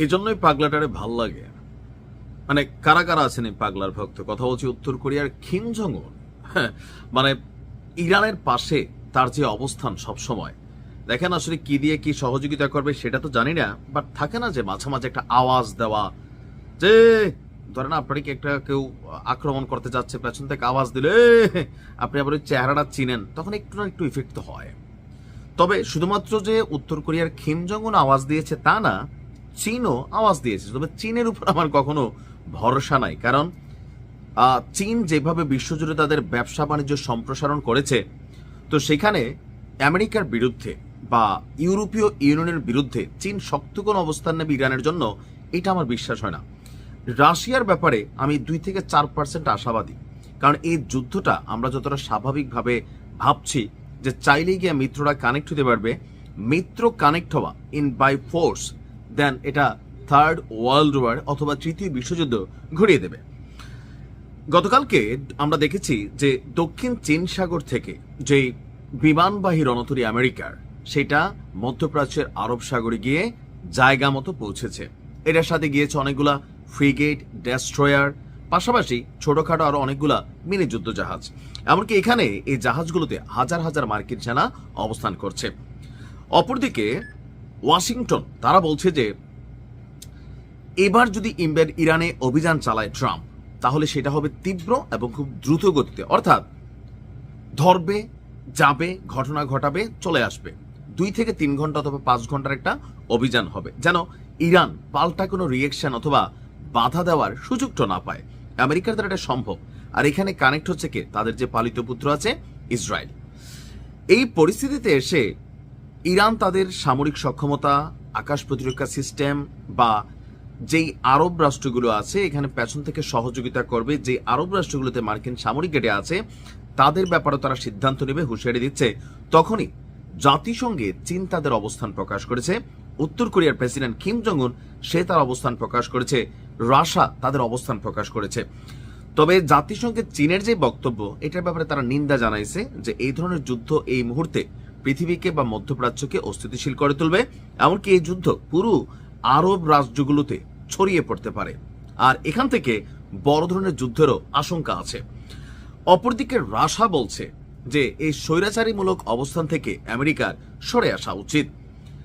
এই জন্যই পাগলাটারে ভাল লাগে। মানে কারা কারা আছেন এই পাগলার ভক্ত? কথা বলছি উত্তর কোরিয়ার কিম জং উন। হ্যাঁ, মানে ইরানের পাশে তার যে অবস্থান সবসময়, দেখেন আসলে কি দিয়ে কি সহযোগিতা করবে সেটা তো জানি না, বাট থাকে না যে মাঝে মাঝে একটা আওয়াজ দেওয়া, যে ধরেন আপনাকে একটা কেউ আক্রমণ করতে যাচ্ছে, পেছন থেকে আওয়াজ দিলে আপনি আবার ওই চেহারাটা চিনেন, তখন একটু না একটু ইফেক্ট তো হয়। তবে শুধুমাত্র যে উত্তর কোরিয়ার কিম জং উন আওয়াজ দিয়েছে তা না, চীনও আওয়াজ দিয়েছে। তবে চীনের উপর আমার কখনো ভরসা নাই, কারণ চীন যেভাবে বিশ্বজুড়ে তাদের ব্যবসা বাণিজ্য সম্প্রসারণ করেছে, তো সেখানে আমেরিকার বিরুদ্ধে বা ইউরোপীয় ইউনিয়নের বিরুদ্ধে চীন শক্ত কোনো অবস্থান নেবে ইরানের জন্য, এটা আমার বিশ্বাস হয় না। রাশিয়ার ব্যাপারে আমি 2 থেকে 4% আশাবাদী, কারণ এই যুদ্ধটা আমরা যতটা স্বাভাবিকভাবে ভাবছি যে চাইলেই গিয়ে মিত্ররা কানেক্ট হতে পারবে, মিত্র কানেক্ট হওয়া ইন বাই ফোর্স, দেন এটা থার্ড ওয়ার্ল্ড ওয়ার অথবা তৃতীয় বিশ্বযুদ্ধ ঘুরিয়ে দেবে। গতকালকে আমরা দেখেছি যে দক্ষিণ চীন সাগর থেকে যে বিমানবাহী রণতরী আমেরিকার, সেটা মধ্যপ্রাচ্যের আরব সাগরে গিয়ে জায়গা মতো পৌঁছেছে। এটার সাথে গিয়েছে অনেকগুলা ফ্রিগেট, ডেস্ট্রয়ার, পাশাপাশি ছোটখাটো আরো অনেকগুলা মিনি যুদ্ধ জাহাজ। এমনকি এখানে এই জাহাজগুলোতে হাজার হাজার মার্কিন সেনা অবস্থান করছে। অপরদিকে ওয়াশিংটন তারা বলছে যে এবার যদি ইরানে অভিযান চালায় ট্রাম্প, তাহলে সেটা হবে তীব্র এবং খুব দ্রুত গতিতে, অর্থাৎ ধরবে, যাবে, ঘটনা ঘটাবে, চলে আসবে। 2 থেকে 3 ঘন্টা অথবা 5 ঘন্টার একটা অভিযান হবে, যেন ইরান পাল্টা কোনো রিয়েকশন অথবা বাধা দেওয়ার সুযোগটা না পায়। আমেরিকার দ্বারা এটা সম্ভব। আর এখানে কানেক্ট হচ্ছে কে? তাদের যে পালিত পুত্র আছে ইসরায়েল। এই পরিস্থিতিতে এসে ইরান তাদের সামরিক সক্ষমতা, আকাশ প্রতিরক্ষা সিস্টেম বা যেই আরব রাষ্ট্রগুলো আছে এখানে পেছন থেকে সহযোগিতা করবে, যে আরব রাষ্ট্রগুলোতে মার্কিন সামরিক ঘাঁটি আছে তাদের ব্যাপারে তারা সিদ্ধান্ত নেবে, হুঁশিয়ারি দিচ্ছে। তখনই জাতিসংঘে চীন তাদের অবস্থান প্রকাশ করেছে, উত্তর কোরিয়ার প্রেসিডেন্ট কিম জং উন সে তার অবস্থান প্রকাশ করেছে, রাশিয়া তাদের অবস্থান প্রকাশ করেছে। তবে জাতিসংঘে চীনের যে বক্তব্য, এটার ব্যাপারে তারা নিন্দা জানাইছে যে এই ধরনের যুদ্ধ এই মুহূর্তে পৃথিবীকে বা মধ্যপ্রাচ্যকে অস্থিতিশীল করে তুলবে, এমনকি এই যুদ্ধ পুরো আরব রাজ্যগুলোতে ছড়িয়ে পড়তে পারে, আর এখান থেকে বড় ধরনের যুদ্ধেরও আশঙ্কা আছে। অপরদিকে রাশিয়া বলছে যে এই স্বৈরাচারীমূলক অবস্থান থেকে আমেরিকার সরে আসা উচিত।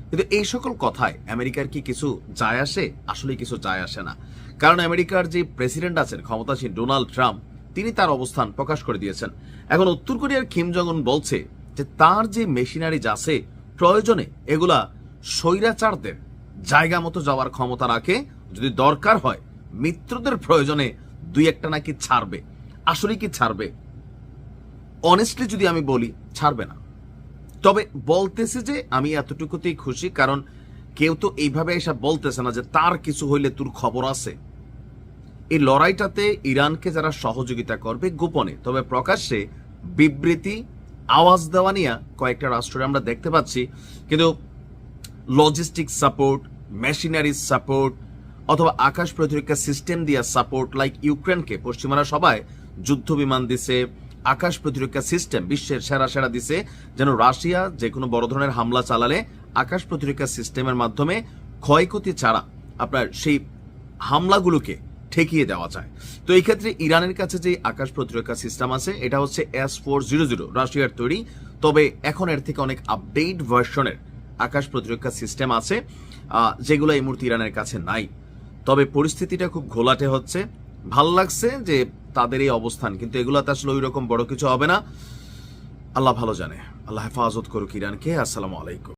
কিন্তু এই সকল কথায় আমেরিকার কি কিছু যায় আসে? আসলে কিছু যায় আসে না, কারণ আমেরিকার যে প্রেসিডেন্ট আছেন ক্ষমতাসীন ডোনাল্ড ট্রাম্প, তিনি তার অবস্থান প্রকাশ করে দিয়েছেন। এখন উত্তর কোরিয়ার কিম জং উন বলছে যে তার যে মেশিনারিজ আছে প্রয়োজনে এগুলা স্বৈরাচারদের জায়গা মতো যাওয়ার ক্ষমতা রাখে, যদি দরকার হয় মিত্রদের প্রয়োজনে 2-1টা নাকি ছাড়বে। আসলে কি ছাড়বে? অনেস্টলি যদি আমি বলি, ছাড়বে না। তবে বলতেছে যে আমি এতটুকুতেই খুশি, কারণ কেউ তো এইভাবে এসব বলতেছে না যে তার কিছু হইলে তোর খবর আছে। এই লড়াইটাতে ইরানকে যারা সহযোগিতা করবে গোপনে তবে প্রকাশ্যে বিবৃতি, আওয়াজ দেওয়া নিয়ে কয়েকটা রাষ্ট্রে আমরা দেখতে পাচ্ছি, কিন্তু লজিস্টিক সাপোর্ট, মেশিনারি সাপোর্ট অথবা আকাশ প্রতিরক্ষা সিস্টেম দিয়া সাপোর্ট, লাইক ইউক্রেনকে পশ্চিমারা সবাই যুদ্ধ বিমান দিছে, আকাশ প্রতিরক্ষা সিস্টেম বিশ্বের সেরা সেরা দিছে, যেন রাশিয়া যে কোনো বড় ধরনের হামলা চালালে আকাশ প্রতিরক্ষা সিস্টেমের মাধ্যমে ক্ষয়ক্ষতি ছাড়া আপনার সেই হামলাগুলোকে ঠেকিয়ে দেওয়া যায়। তো এই ক্ষেত্রে ইরানের কাছে যে আকাশ প্রতিরক্ষা সিস্টেম আছে এটা হচ্ছে S-400 রাশিয়ার তৈরি, তবে এখন এর থেকে অনেক আপডেট ভার্সনের আকাশ প্রতিরক্ষা সিস্টেম আছে যেগুলো এই মুহূর্তে ইরানের কাছে নাই। তবে পরিস্থিতিটা খুব ঘোলাটে হচ্ছে। ভাল লাগছে যে তাদের এই অবস্থান, কিন্তু এগুলাতে আসলে ওই রকম বড় কিছু হবে না। আল্লাহ ভালো জানে। আল্লাহ হেফাজত করুক ইরানকে। আসসালামু আলাইকুম।